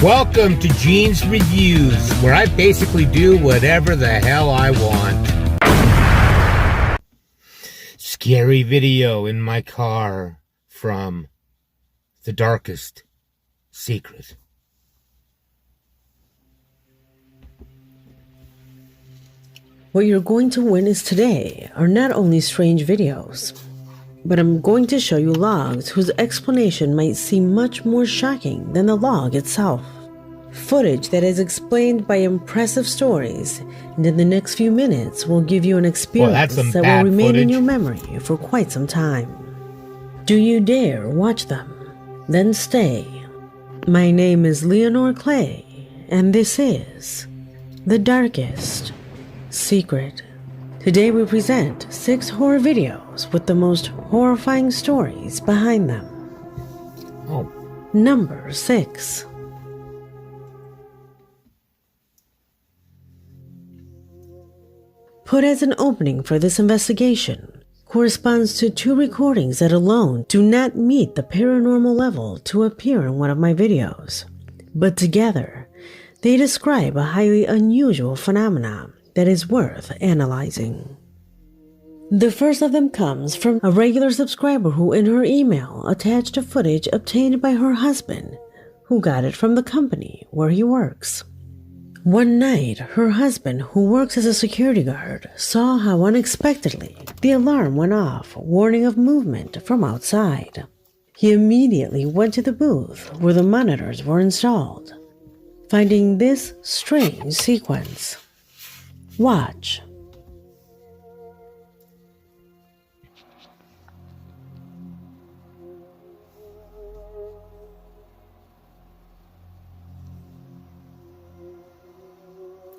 Welcome to Gene's Reviews, where I basically do whatever the hell I want. Scary video in my car from The Darkest Secret. What you're going to witness today are not only strange videos, but I'm going to show you logs whose explanation might seem much more shocking than the log itself. Footage that is explained by impressive stories, and in the next few minutes will give you an experience that will remain in your memory for quite some time. Do you dare watch them? Then stay. My name is Leonore Clay, and this is The Darkest Secret. Today we present 6 horror videos with the most horrifying stories behind them. Number 6. Put as an opening for this investigation corresponds to 2 recordings that alone do not meet the paranormal level to appear in one of my videos, but together they describe a highly unusual phenomenon that is worth analyzing. The first of them comes from a regular subscriber who in her email attached a footage obtained by her husband, who got it from the company where he works. One night, her husband, who works as a security guard, saw how unexpectedly the alarm went off, warning of movement from outside. He immediately went to the booth where the monitors were installed, finding this strange sequence. Watch.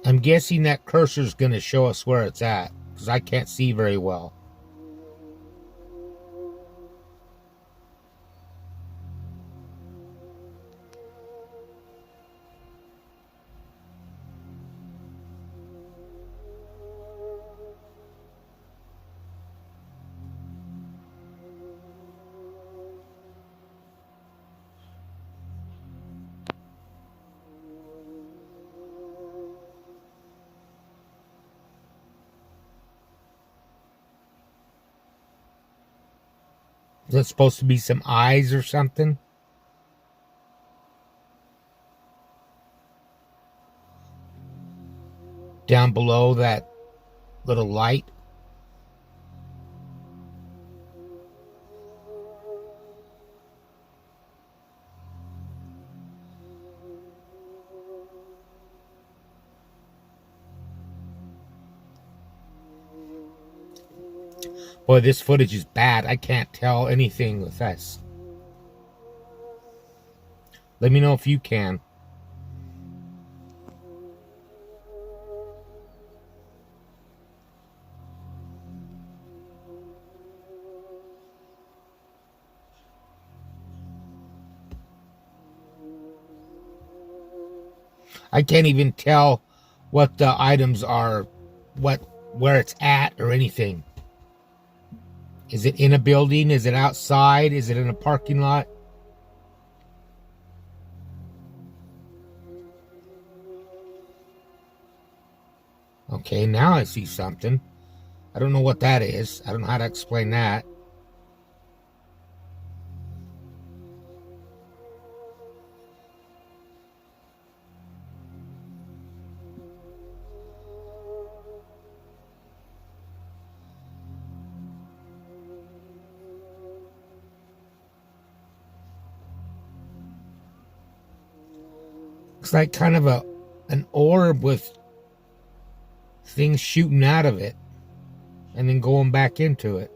I'm guessing that cursor's going to show us where it's at, because I can't see very well. Is that supposed to be some eyes or something? Down below that little light. Boy, this footage is bad. I can't tell anything with this. Let me know if you can. I can't even tell what the items are, where it's at or anything. Is it in a building? Is it outside? Is it in a parking lot? Okay, now I see something. I don't know what that is. I don't know how to explain that. It's like kind of an orb with things shooting out of it and then going back into it.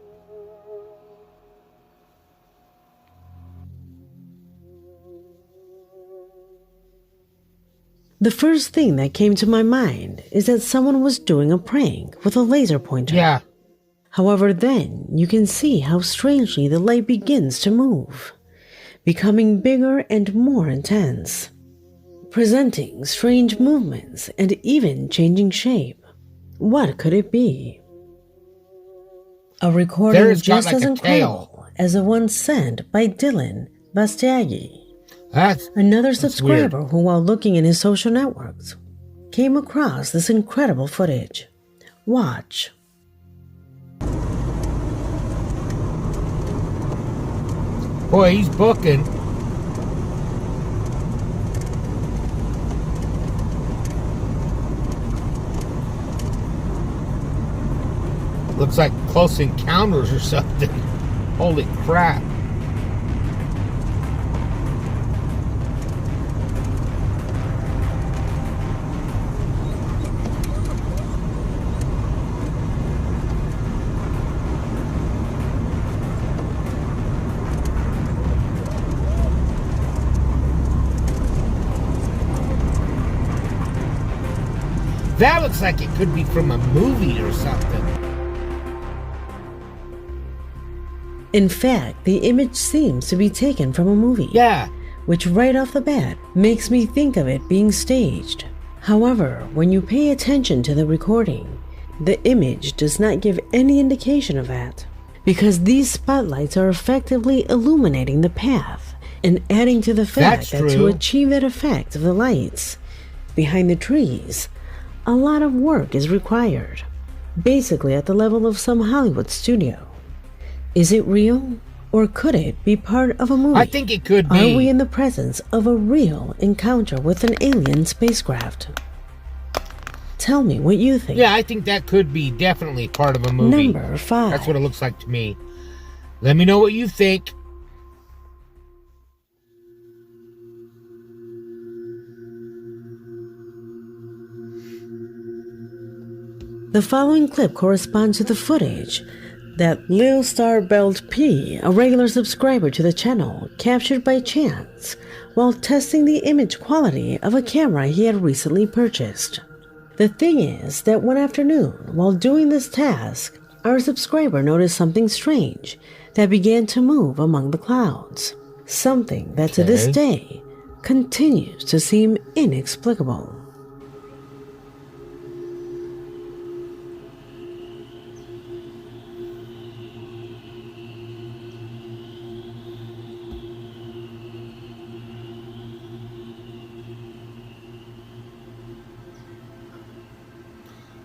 The first thing that came to my mind is that someone was doing a prank with a laser pointer. Yeah. However, then you can see how strangely the light begins to move, becoming bigger and more intense, presenting strange movements and even changing shape. What could it be? A recording just as incredible as the one sent by Dylan Bastiaghi. Another That's subscriber weird. who, while looking in his social networks, came across this incredible footage. Watch. Boy, he's booking. Looks like Close Encounters or something. Holy crap. That looks like it could be from a movie or something. In fact, the image seems to be taken from a movie. Yeah. Which right off the bat makes me think of it being staged. However, when you pay attention to the recording, the image does not give any indication of that, because these spotlights are effectively illuminating the path and adding to the fact that to achieve that effect of the lights behind the trees, a lot of work is required, basically at the level of some Hollywood studio. Is it real, or could it be part of a movie? I think it could be. Are we in the presence of a real encounter with an alien spacecraft? Tell me what you think. Yeah, I think that could be definitely part of a movie. Number 5. That's what it looks like to me. Let me know what you think. The following clip corresponds to the footage that Lil Star Belt P, a regular subscriber to the channel, captured by chance while testing the image quality of a camera he had recently purchased. The thing is that one afternoon, while doing this task, our subscriber noticed something strange that began to move among the clouds. Something that to this day continues to seem inexplicable.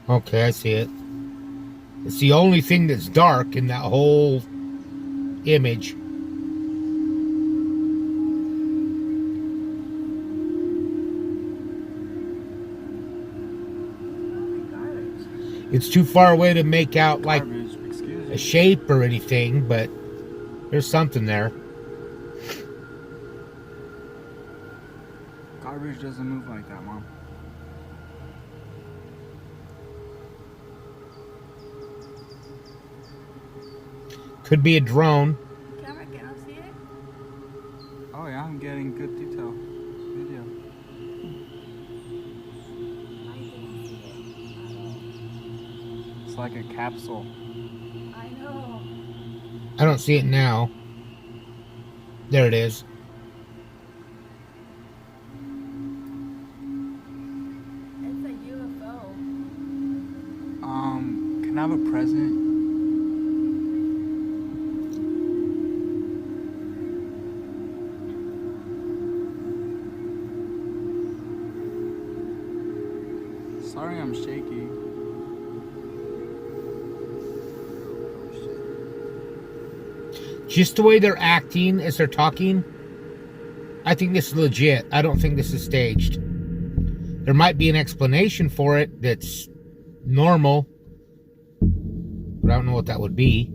Okay, I see it. It's the only thing that's dark in that whole image. It's too far away to make out like a shape or anything, but there's something there. Garbage doesn't move like that, Mom. Could be a drone. Camera, can I see it? Oh yeah, I'm getting good detail. Video. I didn't see it. It's like a capsule. I know. I don't see it now. There it is. It's a UFO. Can I have a present? Sorry I'm shaky. Just the way they're acting as they're talking, I think this is legit. I don't think this is staged. There might be an explanation for it that's normal, but I don't know what that would be.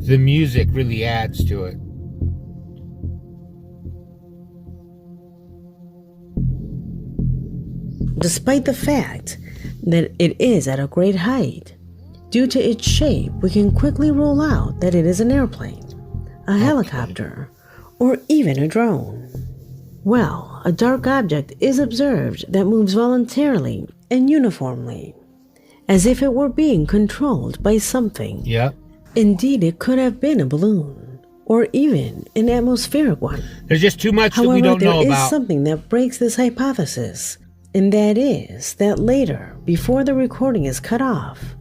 The music really adds to it. Despite the fact that it is at a great height, due to its shape, we can quickly rule out that it is an airplane, a helicopter, or even a drone. Well, a dark object is observed that moves voluntarily and uniformly, as if it were being controlled by something. Yep. Indeed, it could have been a balloon, or even an atmospheric one. There's just too much that we However, don't know there is about. something that breaks this hypothesis, and that is that later, before the recording is cut off,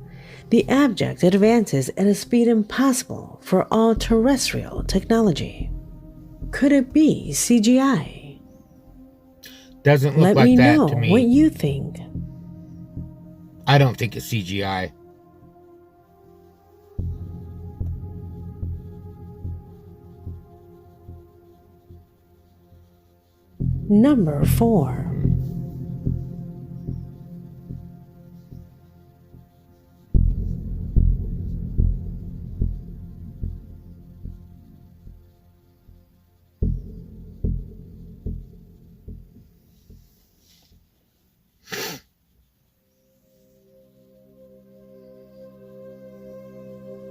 the object advances at a speed impossible for all terrestrial technology. Could it be CGI? Doesn't look Let like me that know to me. what you think. I don't think it's CGI. Number 4.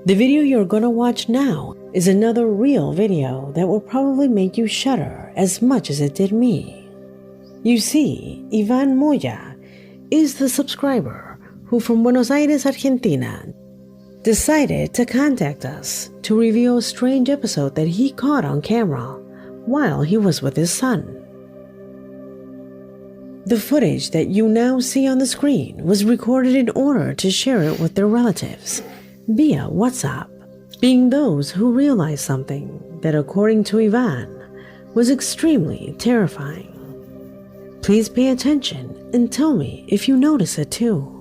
The video you're gonna watch now is another real video that will probably make you shudder as much as it did me. You see, Ivan Moya is the subscriber who from Buenos Aires, Argentina, decided to contact us to review a strange episode that he caught on camera while he was with his son. The footage that you now see on the screen was recorded in order to share it with their relatives via WhatsApp, being those who realized something that, according to Ivan, was extremely terrifying. Please pay attention and tell me if you notice it too.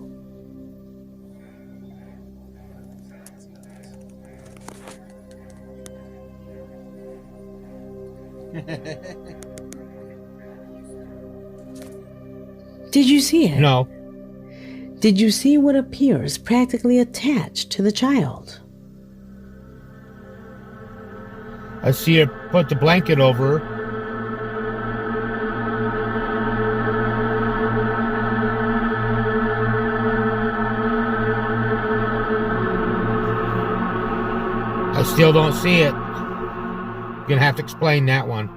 Did you see it? No. Did you see what appears practically attached to the child? I see her put the blanket over her. I still don't see it. You're gonna have to explain that one.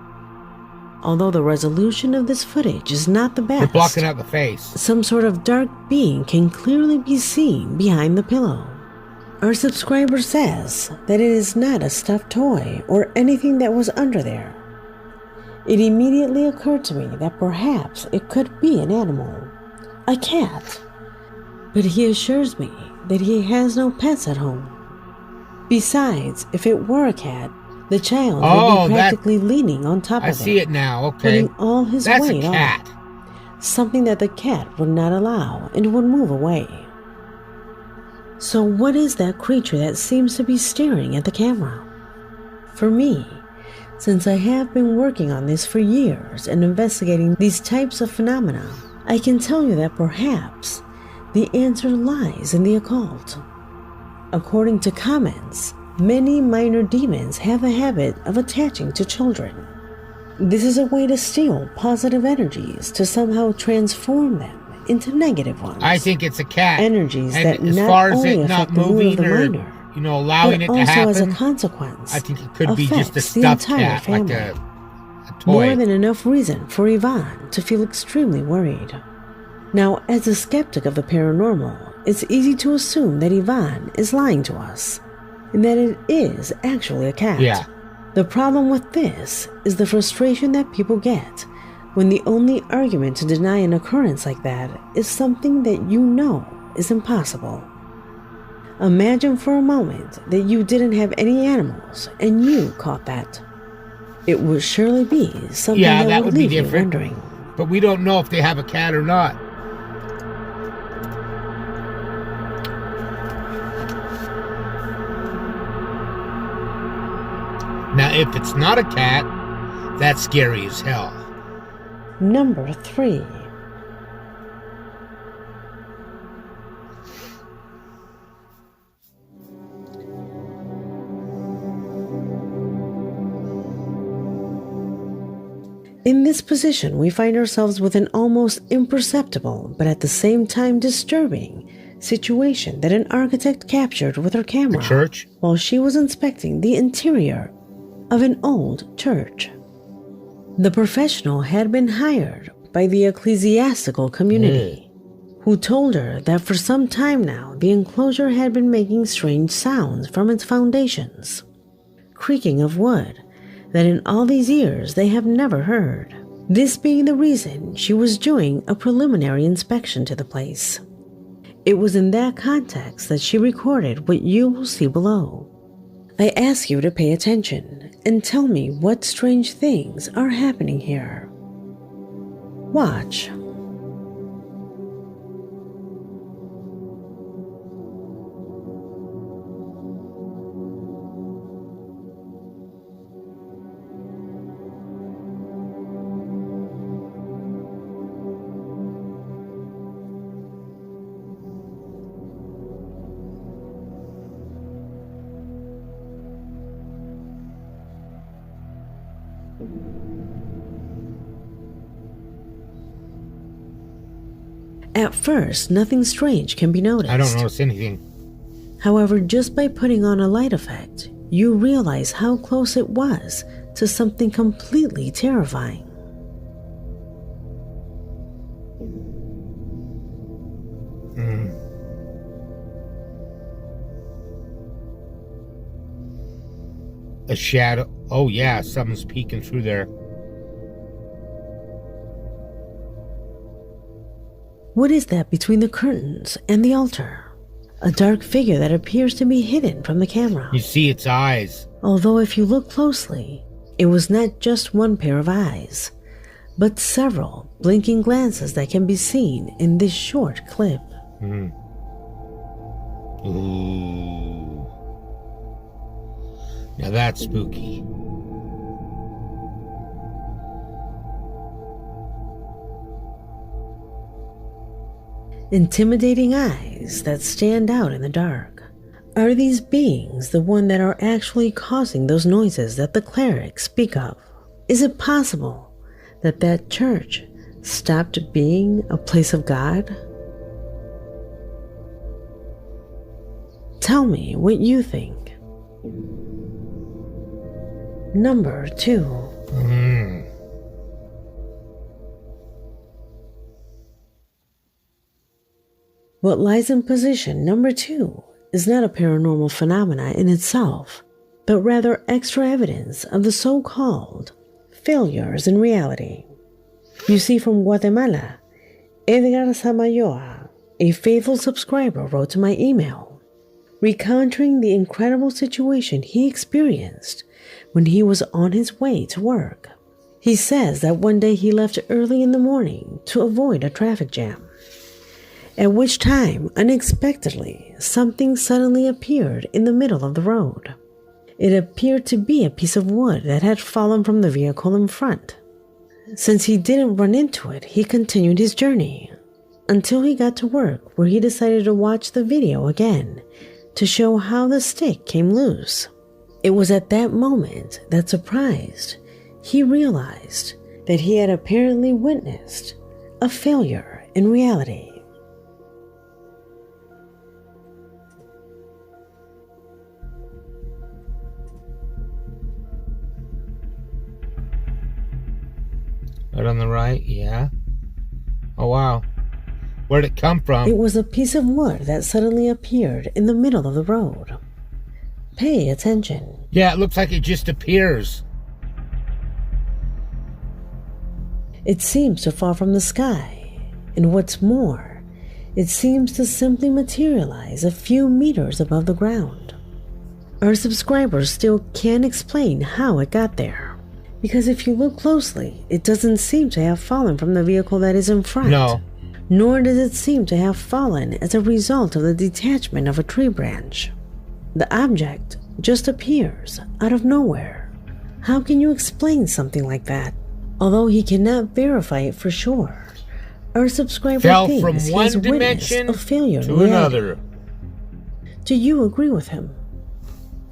Although the resolution of this footage is not the They're best, blocking out the face. some sort of dark being can clearly be seen behind the pillow. Our subscriber says that it is not a stuffed toy or anything that was under there. It immediately occurred to me that perhaps it could be an animal, a cat. But he assures me that he has no pets at home. Besides, if it were a cat, the child would be practically leaning on top of it. I see it now, okay. Putting all his That's weight a on cat. it, something that the cat would not allow and would move away. So what is that creature that seems to be staring at the camera? For me, since I have been working on this for years and investigating these types of phenomena, I can tell you that perhaps the answer lies in the occult. According to comments, many minor demons have a habit of attaching to children. This is a way to steal positive energies to somehow transform them into negative ones. I think it's a cat. Energies and that as not far as only it not affect the mood of moving the or, minor, allowing but it to also happen, as a consequence, I think it could be just a affects the stuffed entire cat, family. like a toy. More than enough reason for Ivan to feel extremely worried. Now, as a skeptic of the paranormal, it's easy to assume that Ivan is lying to us, and that it is actually a cat. Yeah. The problem with this is the frustration that people get when the only argument to deny an occurrence like that is something that you know is impossible. Imagine for a moment that you didn't have any animals and you caught that. It would surely be something that would be leave you different. wondering. But we don't know if they have a cat or not. Now, if it's not a cat, that's scary as hell. Number 3. In this position, we find ourselves with an almost imperceptible, but at the same time disturbing, situation that an architect captured with her camera The church? while she was inspecting the interior of an old church. The professional had been hired by the ecclesiastical community, who told her that for some time now the enclosure had been making strange sounds from its foundations, creaking of wood that in all these years they have never heard. This being the reason she was doing a preliminary inspection to the place. It was in that context that she recorded what you will see below. I ask you to pay attention and tell me what strange things are happening here. Watch. At first, nothing strange can be noticed. I don't notice anything. However, just by putting on a light effect, you realize how close it was to something completely terrifying. A shadow. Oh yeah, something's peeking through there. What is that between the curtains and the altar? A dark figure that appears to be hidden from the camera. You see its eyes. Although if you look closely, it was not just one pair of eyes, but several blinking glances that can be seen in this short clip. Ooh. Now that's spooky. Intimidating eyes that stand out in the dark. Are these beings the one that are actually causing those noises that the clerics speak of? Is it possible that that church stopped being a place of God? Tell me what you think. Number 2. What lies in position number 2 is not a paranormal phenomena in itself, but rather extra evidence of the so-called failures in reality. You see, from Guatemala, Edgar Samayoa, a faithful subscriber, wrote to my email, recounting the incredible situation he experienced when he was on his way to work. He says that one day he left early in the morning to avoid a traffic jam, at which time, unexpectedly, something suddenly appeared in the middle of the road. It appeared to be a piece of wood that had fallen from the vehicle in front. Since he didn't run into it, he continued his journey until he got to work, where he decided to watch the video again to show how the stick came loose. It was at that moment that, surprised, he realized that he had apparently witnessed a failure in reality. Right on the right, yeah. Oh wow. Where'd it come from? It was a piece of wood that suddenly appeared in the middle of the road. Pay attention. Yeah, it looks like it just appears. It seems to fall from the sky, and what's more, it seems to simply materialize a few meters above the ground. Our subscribers still can't explain how it got there, because if you look closely, it doesn't seem to have fallen from the vehicle that is in front. No. Nor does it seem to have fallen as a result of the detachment of a tree branch. The object just appears out of nowhere. How can you explain something like that? Although he cannot verify it for sure, our subscriber Fell thinks from he one has witnessed dimension a failure to in reality. another. Do you agree with him?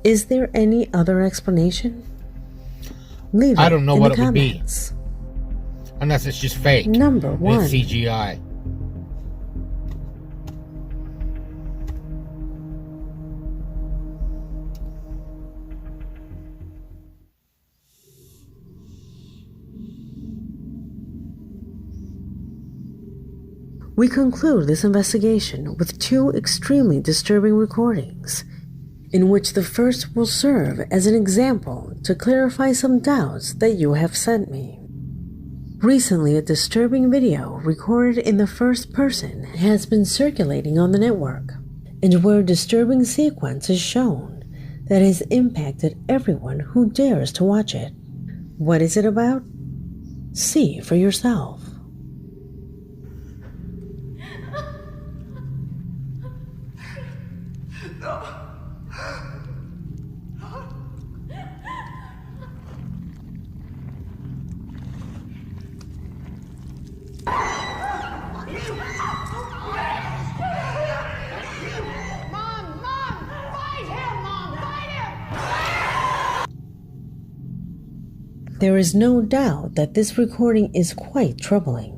Is there any other explanation? Leave it I don't know in what the it would be. comments. Unless it's just fake. Number And 1. it's CGI. We conclude this investigation with 2 extremely disturbing recordings. in which the first will serve as an example to clarify some doubts that you have sent me. Recently, a disturbing video recorded in the first person has been circulating on the network, and where a disturbing sequence is shown that has impacted everyone who dares to watch it. What is it about? See for yourself. There is no doubt that this recording is quite troubling.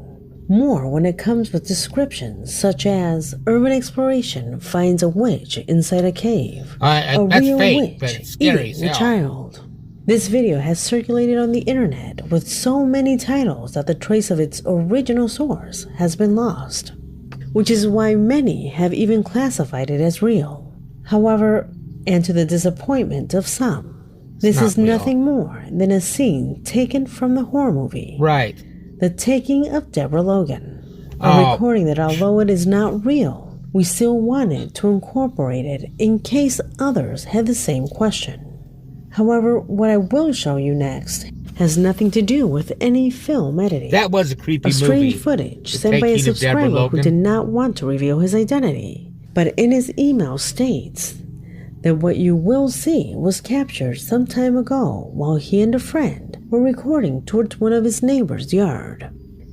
More when it comes with descriptions such as urban exploration finds a witch inside a cave, a that's real fake, witch but it's scary as eating a hell. child. This video has circulated on the internet with so many titles that the trace of its original source has been lost, which is why many have even classified it as real. However, and to the disappointment of some, this is nothing more than a scene taken from the horror movie, Right. The Taking of Deborah Logan. A recording that, although it is not real, we still wanted to incorporate it in case others had the same question. However, what I will show you next has nothing to do with any film editing. That was a creepy movie. Strange footage sent by a Taking of Deborah subscriber who Logan. did not want to reveal his identity, but in his email states that what you will see was captured some time ago while he and a friend were recording towards one of his neighbor's yard,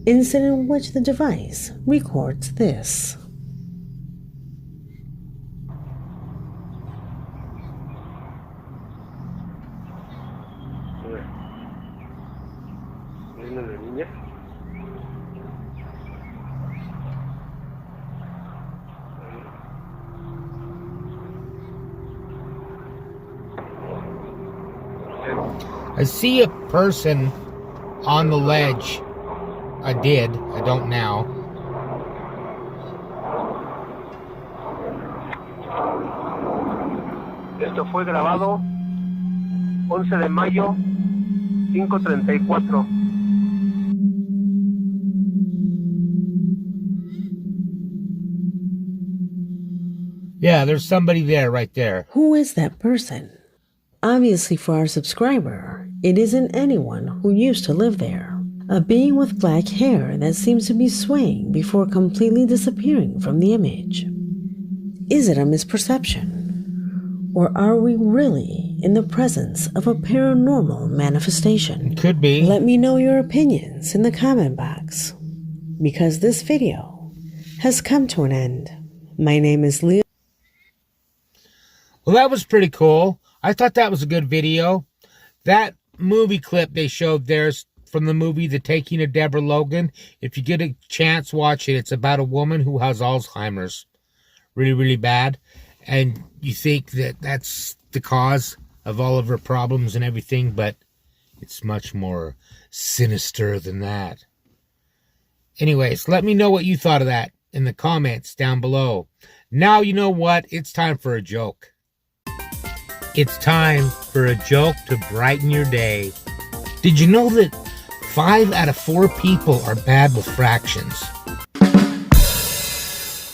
incident in which the device records this. I see a person on the ledge. I did. I don't now. Esto fue grabado 11 de mayo, 5:34. Yeah, there's somebody there, right there. Who is that person? Obviously, for our subscriber, it isn't anyone who used to live there. A being with black hair that seems to be swaying before completely disappearing from the image. Is it a misperception? Or are we really in the presence of a paranormal manifestation? Could be. Let me know your opinions in the comment box, because this video has come to an end. My name is Leo. Well, that was pretty cool. I thought that was a good video. That movie clip they showed there's from the movie The Taking of Deborah Logan. If you get a chance, watch it. It's about a woman who has Alzheimer's. Really, really bad. And you think that that's the cause of all of her problems and everything, but it's much more sinister than that. Anyways, let me know what you thought of that in the comments down below. Now you know what? It's time for a joke. It's time for a joke to brighten your day. Did you know that 5 out of 4 people are bad with fractions?